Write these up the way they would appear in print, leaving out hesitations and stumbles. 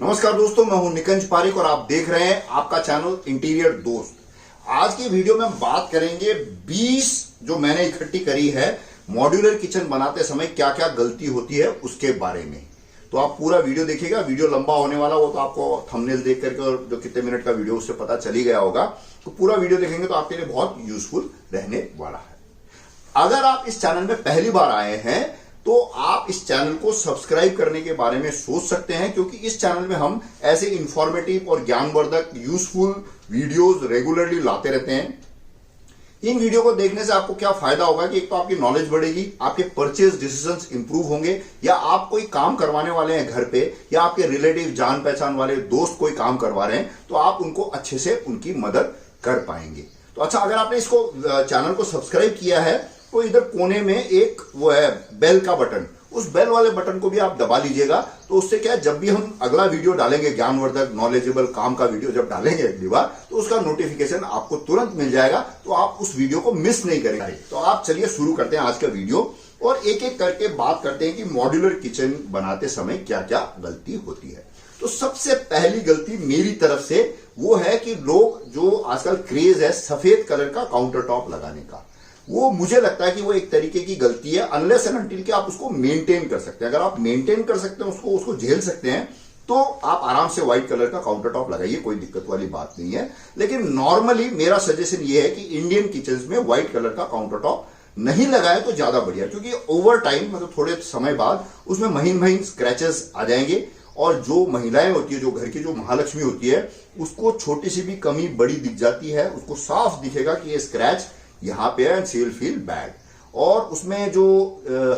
नमस्कार दोस्तों, मैं हूं निकंज पारिक और आप देख रहे हैं आपका चैनल इंटीरियर दोस्त। आज की वीडियो में हम बात करेंगे 20 जो मैंने इकट्ठी करी है मॉड्यूलर किचन बनाते समय क्या क्या गलती होती है उसके बारे में। तो आप पूरा वीडियो देखिएगा। वीडियो लंबा होने वाला वो तो आपको थंबनेल देख करके और जो कितने मिनट का वीडियो उससे पता चल ही गया होगा। तो पूरा वीडियो देखेंगे तो आपके लिए बहुत यूजफुल रहने वाला है। अगर आप इस चैनल में पहली बार आए हैं तो आप इस चैनल को सब्सक्राइब करने के बारे में सोच सकते हैं, क्योंकि इस चैनल में हम ऐसे इंफॉर्मेटिव और ज्ञानवर्धक यूजफुल वीडियोस रेगुलरली लाते रहते हैं। इन वीडियो को देखने से आपको क्या फायदा होगा कि एक तो आपकी नॉलेज बढ़ेगी, आपके परचेज डिसीजंस इंप्रूव होंगे, या आप कोई काम करवाने वाले हैं घर पे या आपके रिलेटिव जान पहचान वाले दोस्त कोई काम करवा रहे हैं तो आप उनको अच्छे से उनकी मदद कर पाएंगे। तो अच्छा, अगर आपने इसको चैनल को सब्सक्राइब किया है तो इधर कोने में एक वो है बेल का बटन, उस बेल वाले बटन को भी आप दबा लीजिएगा। तो उससे क्या है, जब भी हम अगला वीडियो डालेंगे ज्ञानवर्धक नॉलेजेबल काम का वीडियो जब डालेंगे अगली बार, तो उसका नोटिफिकेशन आपको तुरंत मिल जाएगा, तो आप उस वीडियो को मिस नहीं करेंगे। तो आप चलिए शुरू करते हैं आज का वीडियो और एक एक करके बात करते हैं कि मॉड्यूलर किचन बनाते समय क्या क्या गलती होती है। तो सबसे पहली गलती मेरी तरफ से वो है कि लोग जो आजकल क्रेज है सफेद कलर का काउंटर टॉप लगाने का, वो मुझे लगता है कि वो एक तरीके की गलती है। अनलेस एंड अनटिल कि आप उसको मेंटेन कर सकते हैं। अगर आप मेंटेन कर सकते हैं उसको झेल सकते हैं तो आप आराम से व्हाइट कलर का काउंटर टॉप लगाइए, कोई दिक्कत वाली बात नहीं है। लेकिन नॉर्मली मेरा सजेशन ये है कि इंडियन किचन में व्हाइट कलर का काउंटर टॉप नहीं लगाए तो ज्यादा बढ़िया, क्योंकि ओवर टाइम मतलब थोड़े समय बाद उसमें महीन महीन स्क्रैचेस आ जाएंगे और जो महिलाएं होती है, जो घर की जो महालक्ष्मी होती है, उसको छोटी सी भी कमी बड़ी दिख जाती है, उसको साफ दिखेगा कि ये स्क्रैच यहां पे है, सी विल फील बैड। और उसमें जो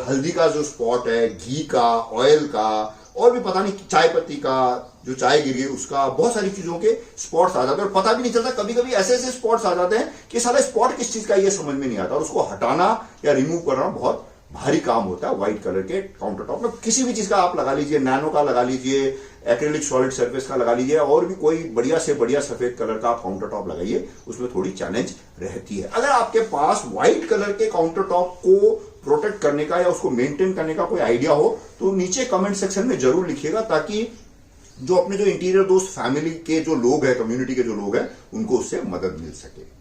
हल्दी का जो स्पॉट है, घी का, ऑयल का, और भी पता नहीं चाय पत्ती का जो चाय गिर गई उसका, बहुत सारी चीजों के स्पॉट्स आ जाते हैं और पता भी नहीं चलता। कभी कभी ऐसे ऐसे स्पॉट्स आ जाते हैं कि साला स्पॉट किस चीज का ये समझ में नहीं आता और उसको हटाना या रिमूव करना बहुत भारी काम होता है। व्हाइट कलर के काउंटर टॉप में किसी भी चीज का आप लगा लीजिए, नैनो का लगा लीजिए, एक्रेलिक सॉलिड सरफेस का लगा लीजिए, और भी कोई बढ़िया से बढ़िया सफेद कलर का आप काउंटर टॉप लगाइए, उसमें थोड़ी चैलेंज रहती है। अगर आपके पास व्हाइट कलर के काउंटर टॉप को प्रोटेक्ट करने का या उसको मेंटेन करने का कोई आइडिया हो तो नीचे कमेंट सेक्शन में जरूर लिखिएगा, ताकि जो अपने जो इंटीरियर दोस्त फैमिली के जो लोग हैं, कम्युनिटी के जो लोग हैं, उनको उससे मदद मिल सके।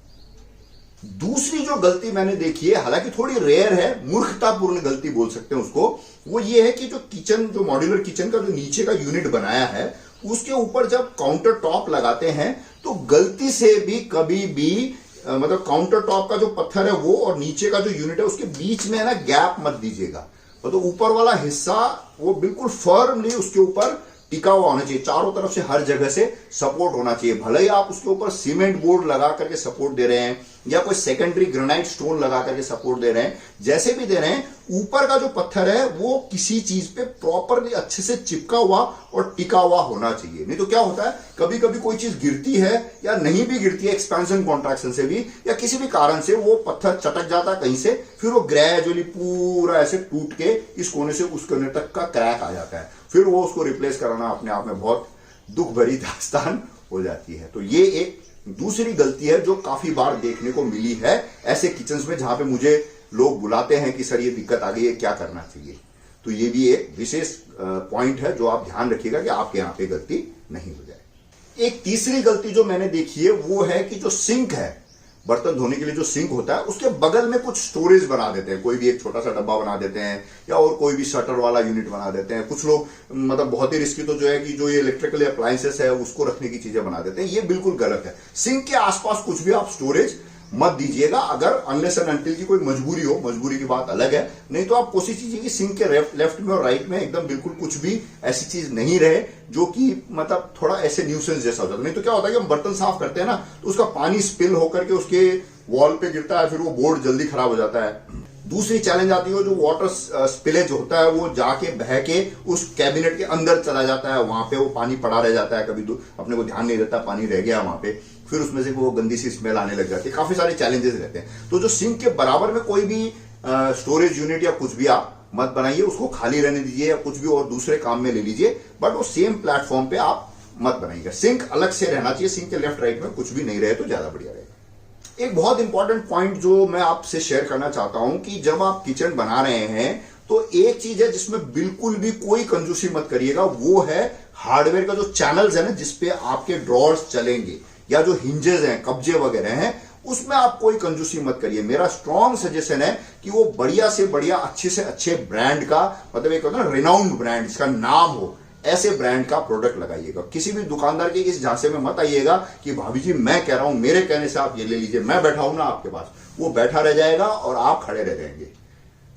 दूसरी जो गलती मैंने देखी है, हालांकि थोड़ी रेयर है, मूर्खतापूर्ण गलती बोल सकते हैं उसको, वो ये है कि जो किचन, जो मॉड्यूलर किचन का जो नीचे का यूनिट बनाया है उसके ऊपर जब काउंटर टॉप लगाते हैं तो गलती से भी कभी भी मतलब काउंटर टॉप का जो पत्थर है वो और नीचे का जो यूनिट है उसके बीच में है ना गैप मत दीजिएगा। तो ऊपर वाला हिस्सा वो बिल्कुल फर्मली उसके ऊपर टिका हुआ होना चाहिए, चारों तरफ से हर जगह से सपोर्ट होना चाहिए। भले ही आप उसके ऊपर सीमेंट बोर्ड लगा करके सपोर्ट दे रहे हैं या कोई सेकेंडरी ग्रेनाइट स्टोन लगा करके सपोर्ट दे रहे हैं, जैसे भी दे रहे हैं, ऊपर का जो पत्थर है वो किसी चीज पे प्रॉपरली अच्छे से चिपका हुआ और टिका हुआ होना चाहिए। नहीं तो क्या होता है, कभी कभी कोई चीज गिरती है या नहीं भी गिरती है, एक्सपेंशन कॉन्ट्रैक्शन से भी या किसी भी कारण से वो पत्थर चटक जाता है कहीं से, फिर वो ग्रेजुअली पूरा ऐसे टूट के इस कोने से उस कोने तक का क्रैक आ जाता है, फिर वो उसको रिप्लेस कराना अपने आप में बहुत दुख भरी दास्तान हो जाती है। तो ये एक दूसरी गलती है जो काफी बार देखने को मिली है ऐसे किचन्स में जहां पे मुझे लोग बुलाते हैं कि सर ये दिक्कत आ गई है, क्या करना चाहिए। तो ये भी एक विशेष पॉइंट है जो आप ध्यान रखिएगा कि आपके यहां पे गलती नहीं हो जाए। एक तीसरी गलती जो मैंने देखी है वो है कि जो सिंक है, बर्तन धोने के लिए जो सिंक होता है उसके बगल में कुछ स्टोरेज बना देते हैं, कोई भी एक छोटा सा डब्बा बना देते हैं या और कोई भी शटर वाला यूनिट बना देते हैं। कुछ लोग मतलब बहुत ही रिस्की तो जो है कि जो ये इलेक्ट्रिकल अप्लायंसेस है उसको रखने की चीजें बना देते हैं, ये बिल्कुल गलत है। सिंक के आसपास कुछ भी आप स्टोरेज मत दीजिएगा, अगर अनलेस एंड अनटिल की कोई मजबूरी हो, मजबूरी की बात अलग है, नहीं तो आप कोशिश कीजिए कि सिंक के लेफ्ट में और राइट में एकदम बिल्कुल कुछ भी ऐसी चीज नहीं रहे जो कि मतलब थोड़ा ऐसे न्यूसेंस जैसा हो जाता है। नहीं तो क्या होता है कि हम बर्तन साफ करते हैं ना तो उसका पानी स्पिल होकर के उसके वॉल पे गिरता है, फिर वो बोर्ड जल्दी खराब हो जाता है। दूसरी चैलेंज आती है, जो वाटर स्पिलेज होता है वो जाके बह के उस कैबिनेट के अंदर चला जाता है, वहां पे वो पानी पड़ा रह जाता है, कभी अपने को ध्यान नहीं रहता पानी रह गया वहां पे, फिर उसमें से वो गंदी सी स्मेल आने लग जाती है। काफी सारे चैलेंजेस रहते हैं। तो जो सिंक के बराबर में कोई भी स्टोरेज यूनिट या कुछ भी आप मत बनाइए, उसको खाली रहने दीजिए या कुछ भी और दूसरे काम में ले लीजिए, बट वो सेम प्लेटफॉर्म पे आप मत बनाइएगा। सिंक अलग से रहना चाहिए, सिंक के लेफ्ट राइट में कुछ भी नहीं रहे तो ज्यादा बढ़िया रहेगा। एक बहुत इंपॉर्टेंट पॉइंट जो मैं आपसे शेयर करना चाहता हूं कि जब आप किचन बना रहे हैं तो एक चीज है जिसमें बिल्कुल भी कोई कंजूसी मत करिएगा, वो है हार्डवेयर का जो चैनल्स है ना जिसपे आपके ड्रॉर्स चलेंगे या जो हिंजेस हैं, कब्जे वगैरह हैं, उसमें आप कोई कंजूसी मत करिए। मेरा स्ट्रॉन्ग सजेशन है कि वो बढ़िया से बढ़िया, अच्छे से अच्छे ब्रांड का, मतलब एक होता है ना रिनाउंड ब्रांड, जिसका नाम हो, ऐसे ब्रांड का प्रोडक्ट लगाइएगा। किसी भी दुकानदार के इस झांसे में मत आइएगा कि भाभी जी मैं कह रहा हूं, मेरे कहने से आप ये ले लीजिए, मैं बैठा हूं ना आपके पास। वो बैठा रह जाएगा और आप खड़े रह जाएंगे,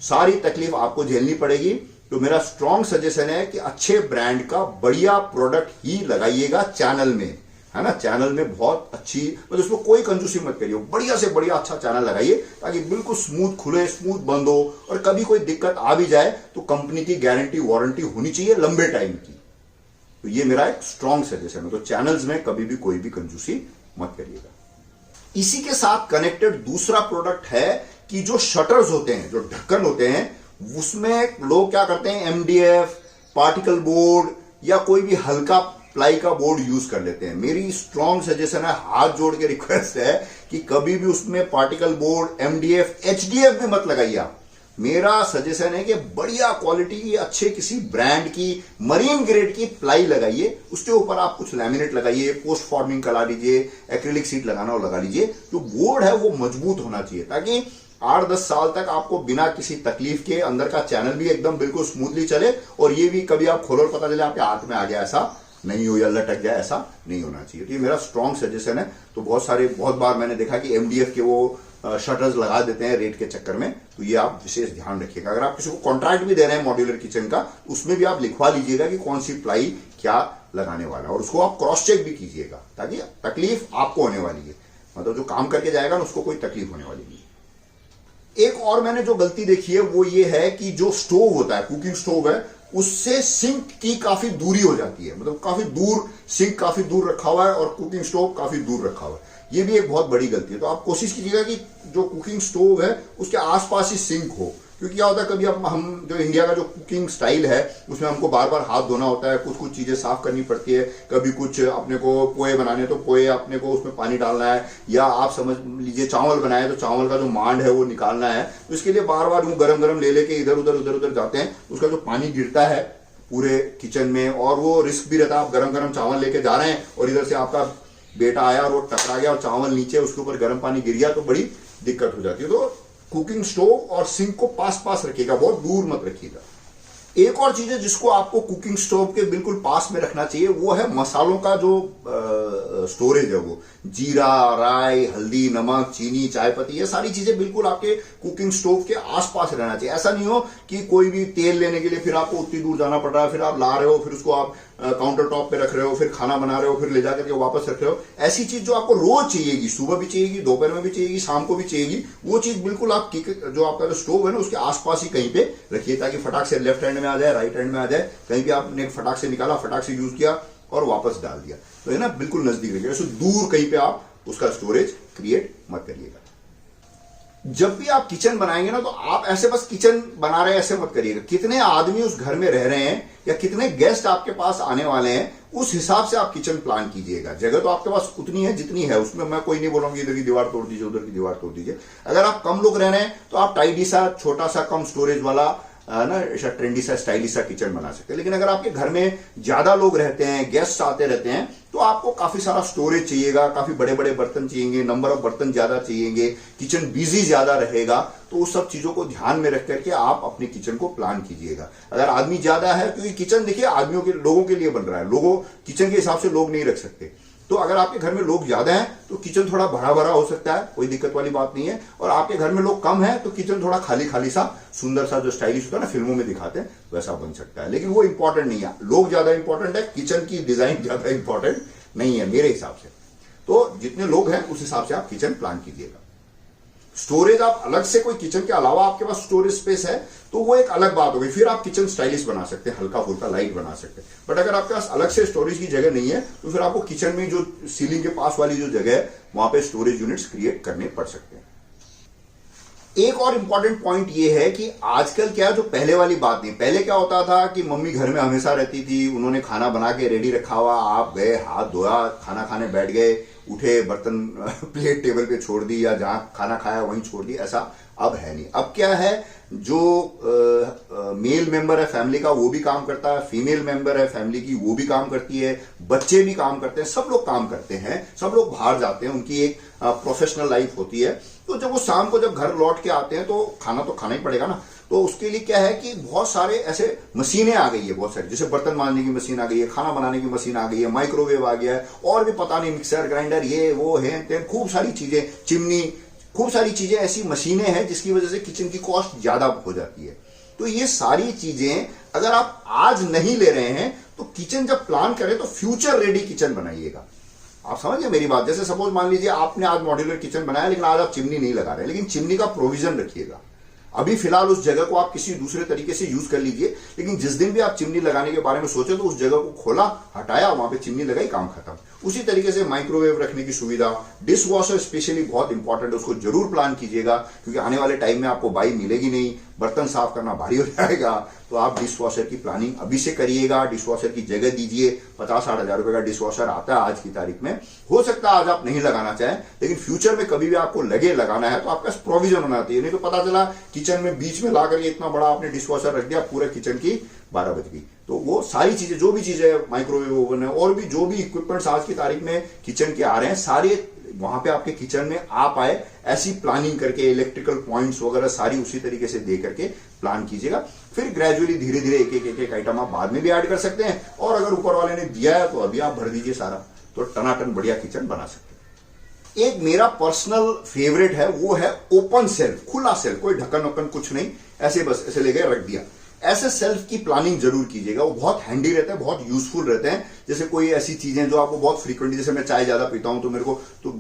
सारी तकलीफ आपको झेलनी पड़ेगी। तो मेरा स्ट्रॉन्ग सजेशन है कि अच्छे ब्रांड का बढ़िया प्रोडक्ट ही लगाइएगा चैनल में, है ना। चैनल में बहुत अच्छी, मतलब उसमें कोई कंजूसी मत करिए, बढ़िया से बढ़िया अच्छा चैनल लगाइए ताकि बिल्कुल स्मूथ खुले, स्मूथ बंद हो, और कभी कोई दिक्कत आ भी जाए तो कंपनी की गारंटी वारंटी होनी चाहिए लंबे टाइम की। तो ये मेरा एक स्ट्रॉन्ग सजेशन है। तो चैनल्स में कभी भी कोई भी कंजूसी मत करिएगा। इसी के साथ कनेक्टेड दूसरा प्रोडक्ट है कि जो शटर्स होते हैं, जो ढक्कन होते हैं, उसमें लोग क्या करते हैं, एमडीएफ, पार्टिकल बोर्ड या कोई भी हल्का प्लाई का बोर्ड यूज कर लेते हैं। मेरी स्ट्रॉन्ग सजेशन है, हाथ जोड़ के रिक्वेस्ट है कि कभी भी उसमें पार्टिकल बोर्ड, एमडीएफ, एचडीएफ भी मत लगाइए आप। मेरा सजेशन है कि बढ़िया क्वालिटी की, अच्छे किसी ब्रांड की, मरीन ग्रेड की प्लाई लगाइए, उसके ऊपर आप कुछ लैमिनेट लगाइए, पोस्ट फॉर्मिंग करा लीजिए, एक्रिलिक सीट लगाना हो लगा लीजिए। जो बोर्ड है वो मजबूत होना चाहिए ताकि 8-10 साल तक आपको बिना किसी तकलीफ के अंदर का चैनल भी एकदम बिल्कुल स्मूथली चले, और ये भी कभी आप खोलो और पता चले आपके हाथ में आ गया, ऐसा नहीं हो, या लटक जाए, ऐसा नहीं होना चाहिए। तो ये मेरा स्ट्रॉन्ग सजेशन है। तो बहुत बार मैंने देखा कि एमडीएफ के वो शटर्स लगा देते हैं रेट के चक्कर में, तो ये आप विशेष ध्यान रखिएगा। अगर आप किसी को कॉन्ट्रैक्ट भी दे रहे हैं मॉड्यूलर किचन का, उसमें भी आप लिखवा लीजिएगा कि कौन सी प्लाई क्या लगाने वाला है, और उसको आप क्रॉस चेक भी कीजिएगा ताकि तकलीफ आपको होने वाली है, मतलब जो काम करके जाएगा ना उसको कोई तकलीफ होने वाली नहीं। एक और मैंने जो गलती देखी है वो ये है कि जो स्टोव होता है, कुकिंग स्टोव है, उससे सिंक की काफी दूरी हो जाती है, मतलब काफी दूर, सिंक काफी दूर रखा हुआ है और कुकिंग स्टोव काफी दूर रखा हुआ है। ये भी एक बहुत बड़ी गलती है। तो आप कोशिश कीजिएगा कि जो कुकिंग स्टोव है उसके आसपास ही सिंक हो, क्योंकि क्या होता है कभी हम जो इंडिया का जो कुकिंग स्टाइल है उसमें हमको बार बार हाथ धोना होता है, कुछ चीजें साफ करनी पड़ती है, कभी कुछ अपने को पोहे बनाने तो पोहे अपने को उसमें पानी डालना है, या आप समझ लीजिए चावल बनाए तो चावल का जो मांड है वो निकालना है, तो इसके लिए बार बार वो गरम लेके इधर उधर जाते हैं, उसका जो पानी गिरता है पूरे किचन में, और वो रिस्क भी रहता है, आप गरम गरम चावल लेके जा रहे हैं और इधर से आपका बेटा आया और वो टकरा गया और चावल नीचे, उसके ऊपर गर्म पानी गिर गया तो बड़ी दिक्कत हो जाती है। तो कुकिंग स्टोव और सिंक को पास रखिएगा, बहुत दूर मत रखिएगा। एक और चीज है जिसको आपको कुकिंग स्टोव के बिल्कुल पास में रखना चाहिए, वो है मसालों का जो स्टोरेज है, वो जीरा, राई, हल्दी, नमक, चीनी, चाय पत्ती, ये सारी चीजें बिल्कुल आपके कुकिंग स्टोव के आसपास रहना चाहिए। ऐसा नहीं हो कि कोई भी तेल लेने के लिए फिर आपको उतनी दूर जाना पड़ रहा है, फिर आप ला रहे हो, फिर उसको आप काउंटर टॉप पे रख रहे हो, फिर खाना बना रहे हो, फिर ले जाकर के वापस रख रहे हो। ऐसी चीज जो आपको रोज चाहिएगी, सुबह भी चाहिएगी, दोपहर में भी चाहिएगी, शाम को भी चाहिएगी, वो चीज बिल्कुल आप जो आपका जो स्टोव है ना उसके आसपास ही कहीं पे रखिए, ताकि फटाक से लेफ्ट हैंड में आ जाए, राइट हैंड में आ जाए, कहीं भी आपने फटाक से निकाला, फटाक से यूज किया और वापस डाल दिया, तो है ना बिल्कुल नजदीक रखिएगा। तो दूर कहीं पे आप उसका स्टोरेज क्रिएट मत करिएगा। जब भी आप किचन बनाएंगे ना तो आप ऐसे बस किचन बना रहे हैं ऐसे मत करिएगा, कितने आदमी उस घर में रह रहे हैं या कितने गेस्ट आपके पास आने वाले हैं उस हिसाब से आप किचन प्लान कीजिएगा। जगह तो आपके पास उतनी है जितनी है, उसमें मैं कोई नहीं बोलूंगी इधर की दीवार तोड़ दीजिए, उधर की दीवार तोड़ दीजिए। अगर आप कम लोग रह रहे हैं तो आप टाइडी सा, छोटा सा, कम स्टोरेज वाला ना, ऐसा ट्रेंडी सा, स्टाइलिश सा किचन बना सकते हैं। लेकिन अगर आपके घर में ज्यादा लोग रहते हैं, गेस्ट आते रहते हैं, तो आपको काफी सारा स्टोरेज चाहिएगा, काफी बड़े बड़े बर्तन चाहिए, नंबर ऑफ बर्तन ज्यादा चाहिए, किचन बिजी ज्यादा रहेगा। तो उस सब चीजों को ध्यान में रख करके आप अपने किचन को प्लान कीजिएगा। अगर आदमी ज्यादा है, क्योंकि किचन देखिए आदमियों के, लोगों के लिए बन रहा है, लोगों किचन के हिसाब से लोग नहीं रख सकते। तो अगर आपके घर में लोग ज्यादा हैं तो किचन थोड़ा भरा भरा हो सकता है, कोई दिक्कत वाली बात नहीं है। और आपके घर में लोग कम हैं तो किचन थोड़ा खाली खाली सा, सुंदर सा, जो स्टाइलिश होता है ना फिल्मों में दिखाते हैं वैसा बन सकता है। लेकिन वो इंपॉर्टेंट नहीं है, लोग ज्यादा इंपॉर्टेंट है, किचन की डिजाइन ज्यादा इंपॉर्टेंट नहीं है मेरे हिसाब से। तो जितने लोग हैं उस हिसाब से आप किचन प्लान कीजिएगा। स्टोरेज आप अलग से, कोई किचन के अलावा आपके पास स्टोरेज स्पेस है तो वो एक अलग बात होगी, फिर आप किचन स्टाइलिश बना सकते हैं, हल्का फुल्का लाइट बना सकते हैं। बट अगर आपके पास अलग से स्टोरेज की जगह नहीं है तो फिर आपको किचन में जो सीलिंग के पास वाली जो जगह है वहां पे स्टोरेज यूनिट्स क्रिएट करने पड़ सकते हैं। एक और इंपॉर्टेंट पॉइंट ये है कि आजकल क्या, जो पहले वाली बात नहीं, पहले क्या होता था कि मम्मी घर में हमेशा रहती थी, उन्होंने खाना बना के रेडी रखा हुआ, आप गए, हाथ धोया, खाना खाने बैठ गए, उठे, बर्तन प्लेट टेबल पे छोड़ दी या जहां खाना खाया वहीं छोड़ दी, ऐसा अब है नहीं। अब क्या है, जो मेल मेंबर है फैमिली का वो भी काम करता है, फीमेल मेंबर है फैमिली की वो भी काम करती है, बच्चे भी काम करते हैं, सब लोग काम करते हैं, सब लोग बाहर जाते हैं, उनकी एक प्रोफेशनल लाइफ होती है। तो जब वो शाम को जब घर लौट के आते हैं तो खाना ही पड़ेगा ना। तो उसके लिए क्या है कि बहुत सारे ऐसे मशीनें आ गई है, बहुत सारी, जैसे बर्तन मांजने की मशीन आ गई है, खाना बनाने की मशीन आ गई है, माइक्रोवेव आ गया है, और भी पता नहीं मिक्सर ग्राइंडर ये वो है, खूब सारी चीजें, चिमनी, खूब सारी चीजें ऐसी मशीनें हैं जिसकी वजह से किचन की कॉस्ट ज्यादा हो जाती है। तो ये सारी चीजें अगर आप आज नहीं ले रहे हैं तो किचन जब प्लान करें तो फ्यूचर रेडी किचन बनाइएगा। आप समझिए मेरी बात। जैसे सपोज मान लीजिए आपने आज मॉड्यूलर किचन बनाया लेकिन आज आप चिमनी नहीं लगा रहे, लेकिन चिमनी का प्रोविजन रखिएगा। अभी फिलहाल उस जगह को आप किसी दूसरे तरीके से यूज कर लीजिए, लेकिन जिस दिन भी आप चिमनी लगाने के बारे में सोचे तो उस जगह को खोला, हटाया, वहां पे चिमनी लगाई, काम खत्म। उसी तरीके से माइक्रोवेव रखने की सुविधा, डिश वॉशर स्पेशली बहुत इंपॉर्टेंट है, उसको जरूर प्लान कीजिएगा क्योंकि आने वाले टाइम में आपको बाई मिलेगी नहीं, बर्तन साफ करना भारी हो जाएगा। तो आप डिश वॉशर की प्लानिंग अभी से करिएगा, डिश वॉशर की जगह दीजिए। 50-60 हजार रुपए का डिश वॉशर आता है आज की तारीख में। हो सकता है आज आप नहीं लगाना चाहें, लेकिन फ्यूचर में कभी भी आपको लगे लगाना है तो आपका प्रोविजन होना चाहिए। नहीं तो पता चला किचन में बीच में ला करके इतना बड़ा आपने डिश वॉशर रख दिया, पूरे किचन की 12 बज गई। तो वो सारी चीजें, जो भी चीजें, माइक्रोवेव ओवन है और भी जो भी इक्विपमेंट्स आज की तारीख में किचन के आ रहे हैं, सारे वहां पे आपके किचन में आ पाए ऐसी प्लानिंग करके, इलेक्ट्रिकल पॉइंट्स वगैरह सारी उसी तरीके से दे करके प्लान कीजिएगा। फिर ग्रेजुअली धीरे धीरे एक आइटम आप बाद में भी ऐड कर सकते हैं, और अगर ऊपर वाले ने दिया है तो अभी आप भर दीजिए सारा, तो टनाटन बढ़िया किचन बना सकते हैं। एक मेरा पर्सनल फेवरेट है, वो है ओपन सेल्फ, खुला सेल्फ, कोई ढक्कन वक्कन कुछ नहीं, ऐसे बस ऐसे ले गए रख दिया। ऐसे सेल्फ की प्लानिंग जरूर कीजिएगा, वो बहुत हैंडी रहते हैं, बहुत यूजफुल रहते हैं। जैसे कोई ऐसी चीजें जो आपको बहुत फ्रीक्वेंटली, जैसे मैं चाय ज्यादा पीता हूं तो मेरे को तो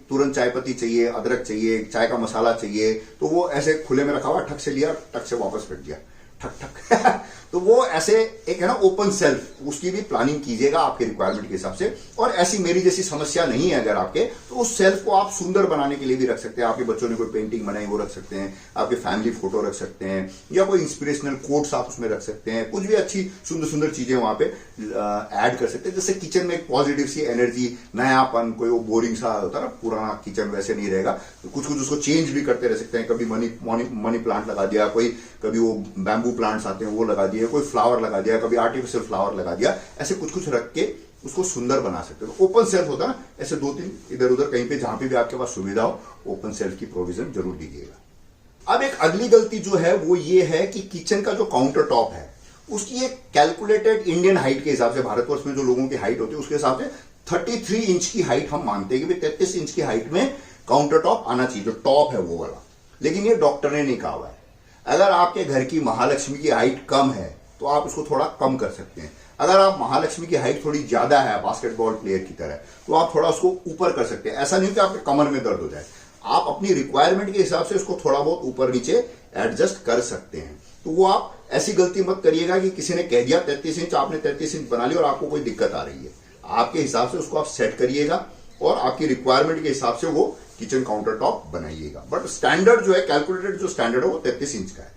तुरंत चाय पत्ती चाहिए, अदरक चाहिए, चाय का मसाला चाहिए, तो वो ऐसे खुले में रखा हुआ, ठक से लिया, ठक से वापस फेंक दिया, ठक ठक तो वो ऐसे एक है ना ओपन सेल्फ, उसकी भी प्लानिंग कीजिएगा आपके रिक्वायरमेंट के हिसाब से। और ऐसी मेरी जैसी समस्या नहीं है अगर आपके, तो उस सेल्फ को आप सुंदर बनाने के लिए भी रख सकते हैं। आपके बच्चों ने कोई पेंटिंग बनाई वो रख सकते हैं, आपके फैमिली फोटो रख सकते हैं, या कोई इंस्पिरेशनल कोट्स आप उसमें रख सकते हैं, कुछ भी अच्छी सुंदर सुंदर चीजें वहां पे ऐड कर सकते हैं, जिससे किचन में एक पॉजिटिव सी एनर्जी, नयापन, कोई वो बोरिंग सा होता है ना पुराना किचन वैसे नहीं रहेगा। तो कुछ कुछ उसको चेंज भी करते रह सकते हैं। कभी मनी प्लांट लगा दिया, कभी वो बैम्बू प्लांट्स आते हैं वो लगा दिए, कोई फ्लावर लगा दिया, कभी आर्टिफिशियल फ्लावर लगा दिया, ऐसे कुछ कुछ रख के उसको सुंदर बना सकते हो। ओपन सेल्फ होता है ना, ऐसे 2-3 इधर उधर कहीं पे जहां पे भी आपके पास सुविधा हो, ओपन सेल्फ की प्रोविजन जरूर दीजिएगा। अब एक अगली गलती जो है वो ये है कि किचन का जो काउंटर टॉप है उसकी एक कैलकुलेटेड इंडियन हाइट के हिसाब से, भारतवर्ष में जो लोगों की हाइट होती है उसके हिसाब से 33 इंच की हाइट हम मानते हैं कि 33 इंच की हाइट में काउंटर टॉप आना चाहिए, जो टॉप है वो वाला। लेकिन ये डॉक्टर ने नहीं कहा हुआ है। अगर आपके घर की महालक्ष्मी की हाइट कम है तो आप इसको थोड़ा कम कर सकते हैं। अगर आप महालक्ष्मी की हाइट थोड़ी ज्यादा है बास्केटबॉल प्लेयर की तरह, तो आप थोड़ा उसको ऊपर कर सकते हैं। ऐसा नहीं कि आपके कमर में दर्द हो जाए, आप अपनी रिक्वायरमेंट के हिसाब से उसको थोड़ा बहुत ऊपर नीचे एडजस्ट कर सकते हैं। तो वो आप ऐसी गलती मत करिएगा कि किसी ने कह दिया 33 इंच, आपने 33 इंच बना लिया और आपको कोई दिक्कत आ रही है। आपके हिसाब से उसको आप सेट करिएगा और आपकी रिक्वायरमेंट के हिसाब से वो किचन काउंटर टॉप बनाइएगा। बट स्टैंडर्ड जो है, कैलकुलेटेड जो स्टैंडर्ड है वो 33 इंच का है।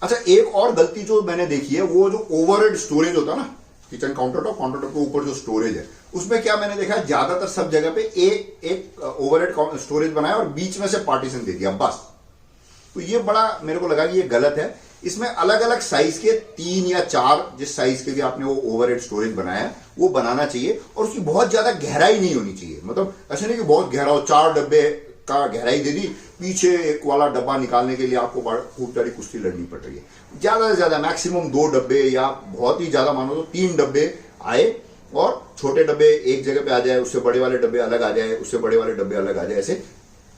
अच्छा, एक और गलती जो मैंने देखी है, वो जो ओवरहेड स्टोरेज होता है ना किचन काउंटर टॉप के ऊपर जो स्टोरेज है, उसमें क्या मैंने देखा है, ज्यादातर सब जगह पे एक ओवरहेड स्टोरेज बनाया और बीच में से पार्टीशन दे दिया बस। तो ये बड़ा मेरे को लगा कि ये गलत है। इसमें अलग अलग साइज के 3 या 4, जिस साइज के भी आपने वो ओवरहेड स्टोरेज बनाया है वो बनाना चाहिए, और उसकी बहुत ज्यादा गहराई नहीं होनी चाहिए। मतलब ऐसे नहीं कि बहुत गहरा हो, 4 डब्बे का गहराई दे दी, पीछे एक वाला डब्बा निकालने के लिए आपको खूब सारी कुश्ती लड़नी पड़ रही है। ज्यादा से ज्यादा मैक्सिमम 2 डब्बे, या बहुत ही ज्यादा मानो तो 3 डब्बे आए, और छोटे डब्बे एक जगह पे आ जाए, उससे बड़े वाले डब्बे अलग आ जाए, उससे बड़े वाले डब्बे अलग आ जाए। ऐसे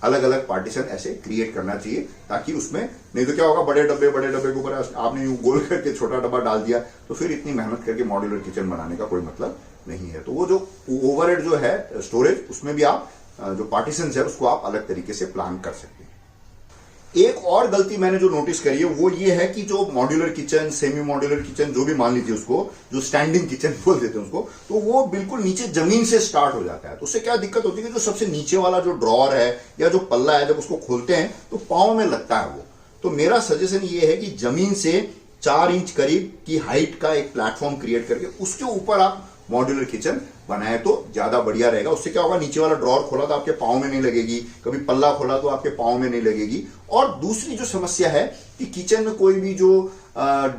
अलग अलग पार्टीशन ऐसे क्रिएट करना चाहिए, ताकि उसमें, नहीं तो क्या होगा, बड़े डब्बे के ऊपर आपने यूं गोल करके छोटा डब्बा डाल दिया, तो फिर इतनी मेहनत करके मॉड्यूलर किचन बनाने का कोई मतलब नहीं है। तो वो जो ओवरहेड जो है स्टोरेज, उसमें भी आप जो पार्टीशन है उसको आप अलग तरीके से प्लान कर सकते हैं। एक और गलती मैंने जो नोटिस करी है वो ये है कि जो modular kitchen, semi modular kitchen, जो भी मान लीजिए उसको, जो स्टैंडिंग किचन बोल देते हैं उसको, तो वो बिल्कुल नीचे जमीन से स्टार्ट हो जाता है। तो उससे क्या दिक्कत होती है कि जो सबसे नीचे वाला जो ड्रॉर है या जो पल्ला है, जब उसको खोलते हैं तो पांव में लगता है वो। तो मेरा सजेशन ये है कि जमीन से 4 इंच करीब की हाइट का एक प्लेटफॉर्म क्रिएट करके उसके ऊपर आप मॉड्यूलर किचन बनाए तो ज्यादा बढ़िया रहेगा। उससे क्या होगा, नीचे वाला ड्रॉर खोला तो आपके पाँव में नहीं लगेगी, कभी पल्ला खोला तो आपके पाँव में नहीं लगेगी। और दूसरी जो समस्या है कि किचन में कोई भी जो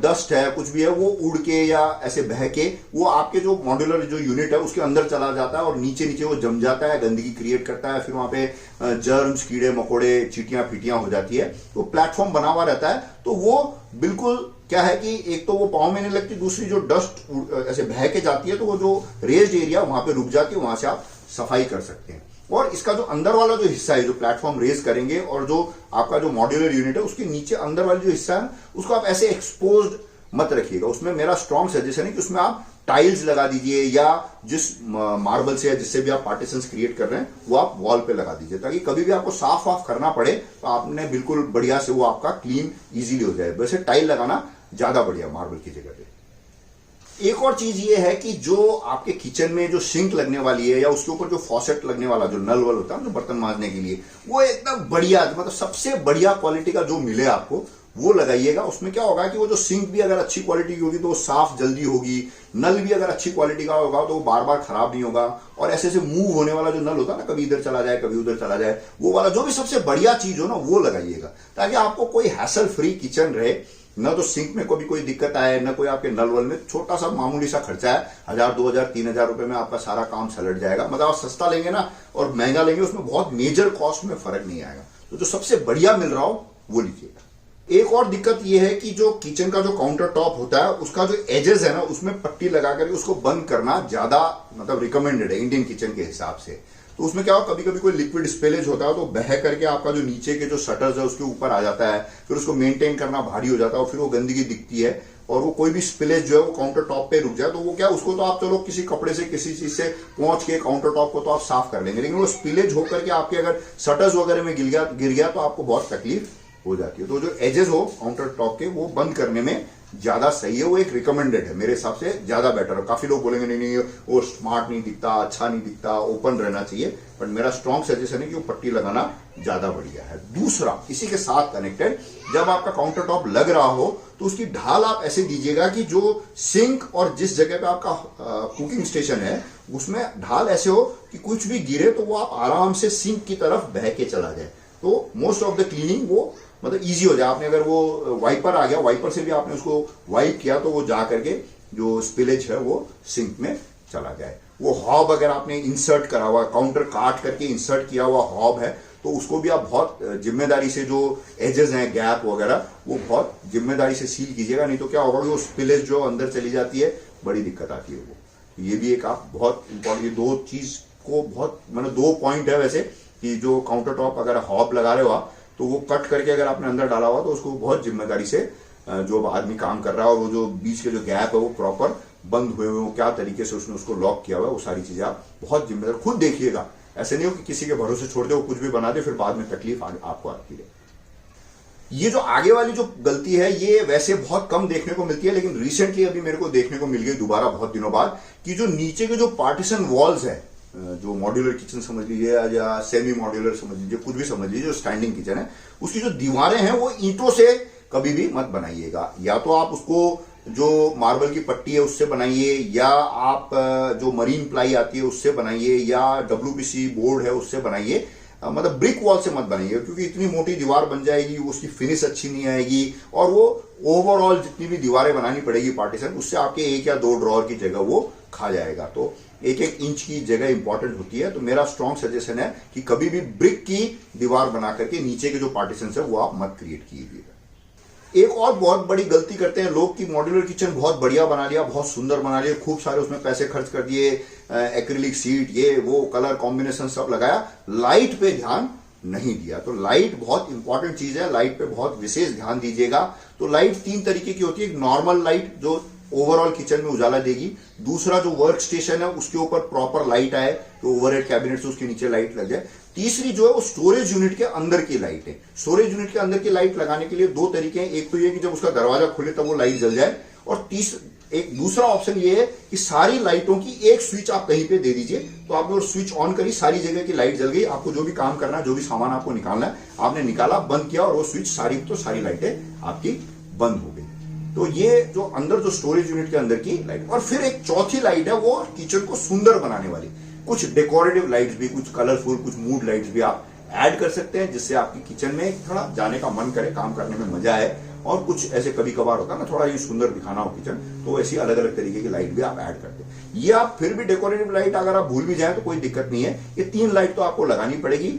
डस्ट है, कुछ भी है, वो उड़ के या ऐसे बह के वो आपके जो मॉड्यूलर जो यूनिट है उसके अंदर चला जाता है और नीचे नीचे वो जम जाता है, गंदगी क्रिएट करता है, फिर वहां पे जर्म्स, कीड़े मकोड़े, चींटियां फीटियां हो जाती है। तो प्लेटफॉर्म बना हुआ रहता है तो वो बिल्कुल क्या है कि एक तो वो पाँव में नहीं लगती, दूसरी जो डस्ट ऐसे बह के जाती है तो वो जो रेज्ड एरिया वहां पे रुक जाती है, वहां से आप सफाई कर सकते हैं। और इसका जो अंदर वाला जो हिस्सा है, जो प्लेटफॉर्म रेज करेंगे और जो आपका जो मॉड्यूलर यूनिट है उसके नीचे अंदर वाला जो हिस्सा है उसको आप ऐसे एक्सपोज्ड मत रखिएगा। उसमें मेरा स्ट्रॉन्ग सजेशन है कि उसमें आप टाइल्स लगा दीजिए या जिस मार्बल से या जिससे भी आप पार्टीशंस क्रिएट कर रहे हैं वो आप वॉल पे लगा दीजिए, ताकि कभी भी आपको साफ वाफ करना पड़े तो आपने बिल्कुल बढ़िया से वो आपका क्लीन इजीली हो जाए। वैसे टाइल लगाना ज्यादा बढ़िया मार्बल की जगह पे। एक और चीज ये है कि जो आपके किचन में जो सिंक लगने वाली है या उसके ऊपर जो फॉसेट लगने वाला जो नल वल होता है जो बर्तन मांजने के लिए, वो एकदम बढ़िया, मतलब सबसे बढ़िया क्वालिटी का जो मिले आपको वो लगाइएगा। उसमें क्या होगा कि वो जो सिंक भी अगर अच्छी क्वालिटी की होगी तो वो साफ जल्दी होगी, नल भी अगर अच्छी क्वालिटी का होगा तो वो बार बार खराब नहीं होगा। और ऐसे ऐसे मूव होने वाला जो नल होता है ना, कभी इधर चला जाए कभी उधर चला जाए, वो वाला जो भी सबसे बढ़िया चीज हो ना वो लगाइएगा, ताकि आपको कोई हैसल फ्री किचन रहे। न तो सिंक में कभी कोई दिक्कत आए, न कोई आपके नल वल में छोटा सा मामूली सा खर्चा है, 1000, 2000, 3000 रुपए में आपका सारा काम सलट जाएगा। मतलब आप सस्ता लेंगे ना और महंगा लेंगे, उसमें बहुत मेजर कॉस्ट में फर्क नहीं आएगा। तो जो सबसे बढ़िया मिल रहा हो वो लीजिएगा। एक और दिक्कत यह है कि जो किचन का जो काउंटर टॉप होता है उसका जो एजेस है ना, उसमें पट्टी लगा करके उसको बंद करना ज्यादा मतलब रिकमेंडेड है इंडियन किचन के हिसाब से। तो उसमें क्या हो, कभी कभी कोई लिक्विड स्पिलेज होता है तो बह करके आपका जो नीचे के जो शटर्स है उसके ऊपर आ जाता है, फिर उसको मेंटेन करना भारी हो जाता है और फिर वो गंदगी दिखती है। और वो कोई भी स्पिलेज जो है वो काउंटर टॉप पे रुक जाए तो वो क्या, उसको तो आप चलो किसी कपड़े से किसी चीज से पहुंच के काउंटर टॉप को तो आप साफ कर लेंगे, लेकिन वो स्पिलेज होकर के आपके अगर शटर्स वगैरह में गिर गया तो आपको बहुत तकलीफ हो जाती है। तो जो एजेस हो काउंटर टॉप के वो बंद करने में ज्यादा सही है, वो एक रिकमेंडेड है मेरे हिसाब से, ज्यादा बेटर है। काफी लोग बोलेंगे नहीं नहीं वो स्मार्ट नहीं दिखता, अच्छा नहीं दिखता, ओपन रहना चाहिए, बट मेरा स्ट्रॉन्ग सजेशन है कि वो पट्टी लगाना ज्यादा बढ़िया है। दूसरा, इसी के साथ कनेक्टेड, जब आपका काउंटर टॉप लग रहा हो तो उसकी ढाल आप ऐसे दीजिएगा कि जो सिंक और जिस जगह पे आपका कुकिंग स्टेशन है उसमें ढाल ऐसे हो कि कुछ भी गिरे तो वो आप आराम से सिंक की तरफ बह के चला जाए, तो मोस्ट ऑफ द क्लीनिंग वो मतलब इजी हो जाए। आपने अगर वो वाइपर आ गया, वाइपर से भी आपने उसको वाइप किया तो वो जा करके जो स्पिलेज है वो सिंक में चला जाए। वो हॉब अगर आपने इंसर्ट करा हुआ, काउंटर काट करके इंसर्ट किया हुआ हॉब है तो उसको भी आप बहुत जिम्मेदारी से, जो एजेस हैं गैप वगैरह, वो बहुत जिम्मेदारी से सील कीजिएगा, नहीं तो क्या होगा कि वो स्पिलेज जो अंदर चली जाती है, बड़ी दिक्कत आती है वो। ये भी एक आप बहुत इंपॉर्टेंट, ये दो चीज को बहुत मतलब 2 पॉइंट है वैसे, कि जो काउंटर टॉप अगर हॉब लगा रहे हो आप तो वो कट करके अगर आपने अंदर डाला हुआ तो उसको बहुत जिम्मेदारी से जो आदमी काम कर रहा है और वो जो बीच के जो गैप है वो प्रॉपर बंद हुए हुए, क्या तरीके से उसने उसको लॉक किया हुआ है, वो सारी चीजें आप बहुत जिम्मेदार खुद देखिएगा। ऐसे नहीं हो कि किसी के भरोसे छोड़ दे, वो कुछ भी बना दे, फिर बाद में तकलीफ आपको आती है। ये जो आगे वाली जो गलती है ये वैसे बहुत कम देखने को मिलती है, लेकिन रिसेंटली अभी मेरे को देखने को मिल गई दोबारा बहुत दिनों बाद, कि जो नीचे के जो पार्टीशन वॉल्स है, जो मॉड्यूलर किचन समझ लीजिए या सेमी मॉड्यूलर समझ लीजिए, कुछ भी समझ लीजिए, जो स्टैंडिंग किचन है उसकी जो दीवारें हैं वो ईंटों से कभी भी मत बनाइएगा। या तो आप उसको जो मार्बल की पट्टी है उससे बनाइए, या आप जो मरीन प्लाई आती है उससे बनाइए, या WPC बोर्ड है उससे बनाइए, मतलब ब्रिक वॉल से मत बनाइए, क्योंकि इतनी मोटी दीवार बन जाएगी, उसकी फिनिश अच्छी नहीं आएगी और वो ओवरऑल जितनी भी दीवारें बनानी पड़ेगी पार्टीशन, उससे आपके 1 या 2 ड्रॉअर की जगह वो खा जाएगा। तो 1-1 इंच की जगह इंपॉर्टेंट होती है। तो मेरा स्ट्रॉन्ग सजेशन है कि कभी भी ब्रिक की दीवार बना करके नीचे के जो पार्टीशन है वो आप मत क्रिएट कीजिएगा। एक और बहुत बड़ी गलती करते हैं लोग कि मॉड्यूलर किचन बहुत बढ़िया बना लिया, बहुत सुंदर बना लिया, खूब सारे उसमें पैसे खर्च कर दिए, एक्रिलिक सीट, ये वो कलर कॉम्बिनेशन सब लगाया, लाइट पे ध्यान नहीं दिया। तो लाइट बहुत इंपॉर्टेंट चीज है, लाइट पे बहुत विशेष ध्यान दीजिएगा। तो लाइट 3 तरीके की होती है, एक नॉर्मल लाइट जो ओवरऑल किचन में उजाला देगी, दूसरा जो वर्क स्टेशन है उसके ऊपर प्रॉपर लाइट आए, तो ओवरहेड कैबिनेट से उसके नीचे लाइट लग जाए, तीसरी जो है वो स्टोरेज यूनिट के अंदर की लाइट है। स्टोरेज यूनिट के अंदर की लाइट लगाने के लिए 2 तरीके हैं, एक तो ये कि जब उसका दरवाजा खुले तब वो लाइट जल जाए, और एक दूसरा ऑप्शन ये है कि सारी लाइटों की एक स्विच आप कहीं पे दे दीजिए, तो आपने वो स्विच ऑन करी, सारी जगह की लाइट जल गई, आपको जो भी काम करना है, जो भी सामान आपको निकालना है आपने निकाला, बंद किया और वो स्विच सारी लाइटें आपकी बंद हो गई। तो ये जो अंदर जो स्टोरेज यूनिट के अंदर की लाइट, और फिर एक चौथी लाइट है वो किचन को सुंदर बनाने वाली। कुछ डेकोरेटिव लाइट्स भी, कुछ कलरफुल, कुछ मूड लाइट्स भी आप ऐड कर सकते हैं, जिससे आपकी किचन में थोड़ा जाने का मन करे, काम करने में मजा आए। और कुछ ऐसे कभी कभार होता है ना, थोड़ा ये सुंदर दिखाना हो किचन, तो ऐसी अलग अलग तरीके की लाइट भी आप ऐड करते हैं। ये आप फिर भी डेकोरेटिव लाइट अगर आप भूल भी जाए तो कोई दिक्कत नहीं है, ये 3 लाइट तो आपको लगानी पड़ेगी।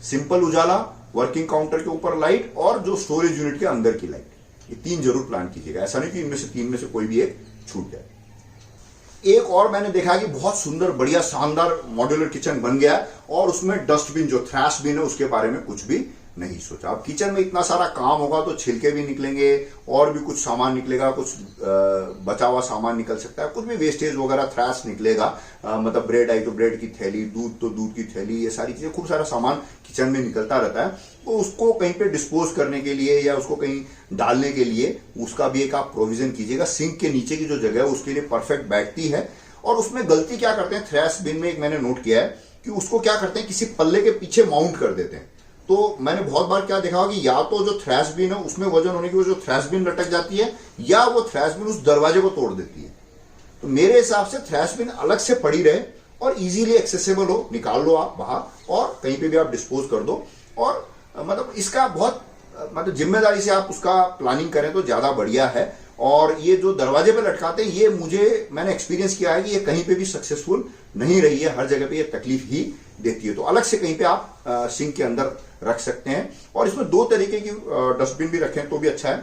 सिंपल उजाला, वर्किंग काउंटर के ऊपर लाइट, और जो स्टोरेज यूनिट के अंदर की लाइट, ये 3 जरूर प्लान कीजिएगा। ऐसा नहीं कि इनमें से 3 में से कोई भी एक छूट जाए। एक और मैंने देखा कि बहुत सुंदर बढ़िया शानदार मॉड्यूलर किचन बन गया है, और उसमें डस्टबिन, जो थ्रैश बिन है, उसके बारे में कुछ भी नहीं सोचा। अब किचन में इतना सारा काम होगा तो छिलके भी निकलेंगे, और भी कुछ सामान निकलेगा, कुछ बचा हुआ सामान निकल सकता है, कुछ भी वेस्टेज वगैरह थ्रैश निकलेगा। मतलब ब्रेड आई तो ब्रेड की थैली, दूध तो दूध की थैली, ये सारी चीजें, खूब सारा सामान किचन में निकलता रहता है। तो उसको कहीं पे डिस्पोज करने के लिए या उसको कहीं डालने के लिए उसका भी एक आप प्रोविजन कीजिएगा। सिंक के नीचे की जो जगह है उसके लिए परफेक्ट बैठती है। और उसमें गलती क्या करते हैं, थ्रैश बिन में एक मैंने नोट किया है कि उसको क्या करते हैं, किसी पल्ले के पीछे माउंट कर देते हैं। तो मैंने बहुत बार क्या देखा कि या तो जो थ्रैश बिन है उसमें वजन होने की वजह से थ्रैश बिन लटक जाती है, या वो थ्रैश बिन उस दरवाजे को तोड़ देती है। तो मेरे हिसाब से थ्रैश बिन अलग से पड़ी रहे और इजीली एक्सेसिबल हो, निकाल लो आप बाहर और कहीं पे भी आप डिस्पोज कर दो। और मतलब इसका बहुत मतलब जिम्मेदारी से आप उसका प्लानिंग करें तो ज्यादा बढ़िया है। और ये जो दरवाजे पे लटकाते हैं, ये मैंने एक्सपीरियंस किया है कि ये कहीं पे भी सक्सेसफुल नहीं रही है, हर जगह पे ये तकलीफ ही देती है। तो अलग से कहीं पे आप सिंक के अंदर रख सकते हैं। और इसमें 2 तरीके की डस्टबिन भी रखें तो भी अच्छा है,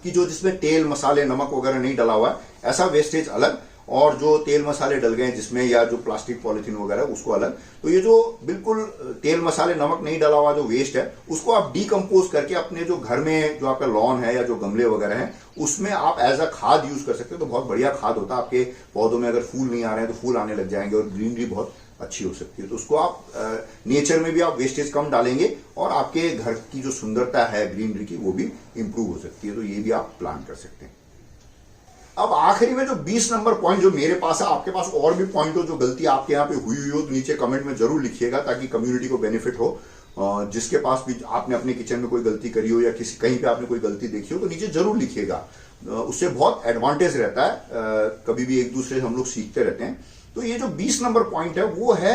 कि जो जिसमें तेल मसाले नमक वगैरह नहीं डला हुआ है, ऐसा वेस्टेज अलग, और जो तेल मसाले डल गए जिसमें, या जो प्लास्टिक पॉलिथीन वगैरह उसको अलग। तो ये जो बिल्कुल तेल मसाले नमक नहीं डला हुआ जो वेस्ट है, उसको आप डीकम्पोज करके अपने जो घर में जो आपका लॉन है या जो गमले वगैरह हैं उसमें आप एज अ खाद यूज कर सकते हो। तो बहुत बढ़िया खाद होता है। आपके पौधों में अगर फूल नहीं आ रहे हैं तो फूल आने लग जाएंगे और ग्रीनरी बहुत अच्छी हो सकती है। तो उसको आप नेचर में भी आप वेस्टेज कम डालेंगे और आपके घर की जो सुंदरता है ग्रीनरी की वो भी इंप्रूव हो सकती है। तो ये भी आप प्लान कर सकते हैं। अब आखिरी में जो 20 नंबर पॉइंट जो मेरे पास है, आपके पास और भी पॉइंट हो जो गलती आपके यहाँ पे हुई हो तो नीचे कमेंट में जरूर लिखिएगा, ताकि कम्युनिटी को बेनिफिट हो। जिसके पास भी आपने अपने किचन में कोई गलती करी हो या किसी कहीं पे आपने कोई गलती देखी हो तो नीचे जरूर लिखिएगा। उससे बहुत एडवांटेज रहता है। कभी भी एक दूसरे से हम लोग सीखते रहते हैं। तो ये जो 20 नंबर पॉइंट है वो है,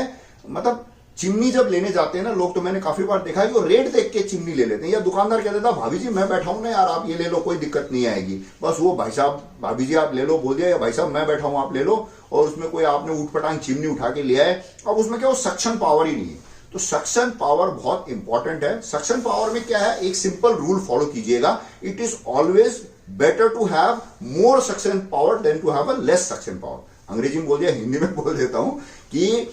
मतलब चिमनी जब लेने जाते हैं ना लोग, तो मैंने काफी बार देखा है कि वो रेट देख के चिमनी ले लेते हैं। या दुकानदार कह देता भाभी जी मैं बैठा हूं ना यार, आप ये ले लो, कोई दिक्कत नहीं आएगी। बस वो भाई साहब भाभी जी आप ले लो बोल दिया, या भाई साहब मैं बैठा हूं आप ले लो, और उसमें कोई आपने ऊटपटांग चिमनी उठा के लिया है। अब उसमें क्या, वो सक्शन पावर ही नहीं है। तो सक्शन पावर बहुत इंपॉर्टेंट है। सक्शन पावर में क्या है, एक सिंपल रूल फॉलो कीजिएगा, it is always better to have more suction power than to have a less suction power. अंग्रेजी में बोल दिया, हिंदी में बोल देता हूं कि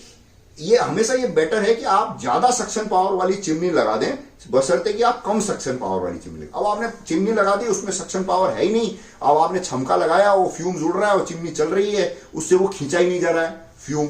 ये हमेशा ये बेटर है कि आप ज्यादा सक्शन पावर वाली चिमनी लगा दें, बशर्ते कि आप कम सक्शन पावर वाली चिमनी। अब आपने चिमनी लगा दी, उसमें सक्शन पावर है ही नहीं, अब आपने छमका लगाया, वो फ्यूम्स उड़ रहा है, वो चिमनी चल रही है, उससे वो खींचा ही नहीं जा रहा है फ्यूम,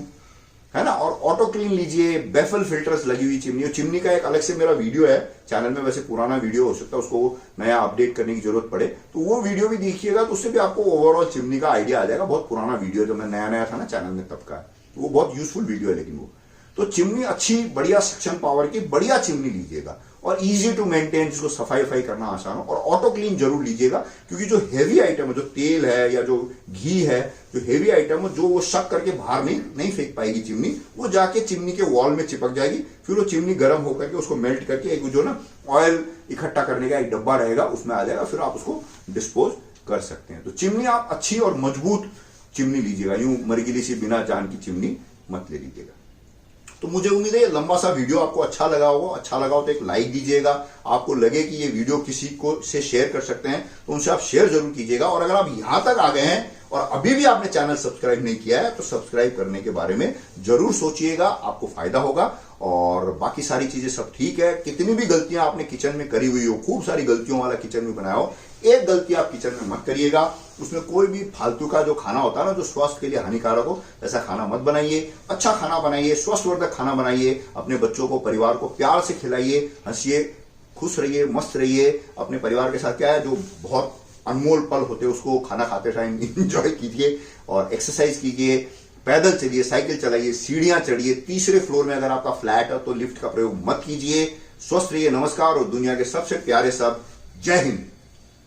है ना। और ऑटो क्लीन लीजिए, बेफल फिल्टर्स लगी हुई चिमनी। और चिमनी का एक अलग से मेरा वीडियो है चैनल में, वैसे पुराना वीडियो हो सकता है, उसको नया अपडेट करने की जरूरत पड़े तो वो वीडियो भी देखिएगा, तो उससे भी आपको ओवरऑल चिमनी का आइडिया आ जाएगा। बहुत पुराना वीडियो, जब मैं नया था ना चैनल में तब का, वो बहुत यूजफुल वीडियो है। लेकिन वो तो चिमनी अच्छी बढ़िया सक्शन पावर की बढ़िया चिमनी लीजिएगा, और इजी टू मेंटेन, जिसको सफाई करना आसान हो। और ऑटो क्लीन जरूर लीजिएगा, क्योंकि जो हेवी आइटम है, जो तेल है या जो घी है, जो हेवी आइटम है, जो वो शक करके बाहर नहीं फेंक पाएगी चिमनी, वो जाके चिमनी के वॉल में चिपक जाएगी। फिर वो चिमनी गर्म होकर के उसको मेल्ट करके एक जो ना ऑयल इकट्ठा करने का एक डब्बा रहेगा उसमें आ जाएगा, फिर आप उसको डिस्पोज कर सकते हैं। तो चिमनी आप अच्छी और मजबूत चिमनी लीजिएगा, यूं मरगिली सी बिना जान की चिमनी मत ले लीजिएगा। तो मुझे उम्मीद है ये लंबा सा वीडियो आपको अच्छा लगा होगा। अच्छा लगा हो तो एक लाइक दीजिएगा। आपको लगे कि ये वीडियो किसी को से शेयर कर सकते हैं तो उनसे आप शेयर जरूर कीजिएगा। और अगर आप यहां तक आ गए हैं और अभी भी आपने चैनल सब्सक्राइब नहीं किया है तो सब्सक्राइब करने के बारे में जरूर सोचिएगा, आपको फायदा होगा। और बाकी सारी चीजें सब ठीक है। कितनी भी गलतियां आपने किचन में करी हुई हो, खूब सारी गलतियों वाला किचन में बनाया हो, एक गलती आप किचन में मत करिएगा। उसमें कोई भी फालतू का जो खाना होता है ना, जो स्वास्थ्य के लिए हानिकारक हो, ऐसा खाना मत बनाइए। अच्छा खाना बनाइए, स्वस्थवर्धक खाना बनाइए। अपने बच्चों को, परिवार को प्यार से खिलाइए, हंसिए, खुश रहिए, मस्त रहिए। अपने परिवार के साथ क्या है, जो बहुत अनमोल पल होते हैं उसको खाना खाते टाइम एंजॉय कीजिए। और एक्सरसाइज कीजिए, पैदल चलिए, साइकिल चलाइए, सीढ़ियां चढ़िए। 3रे फ्लोर में अगर आपका फ्लैट है तो लिफ्ट का प्रयोग मत कीजिए। स्वस्थ रहिए। नमस्कार और दुनिया के सबसे प्यारे शब्द, जय हिंद।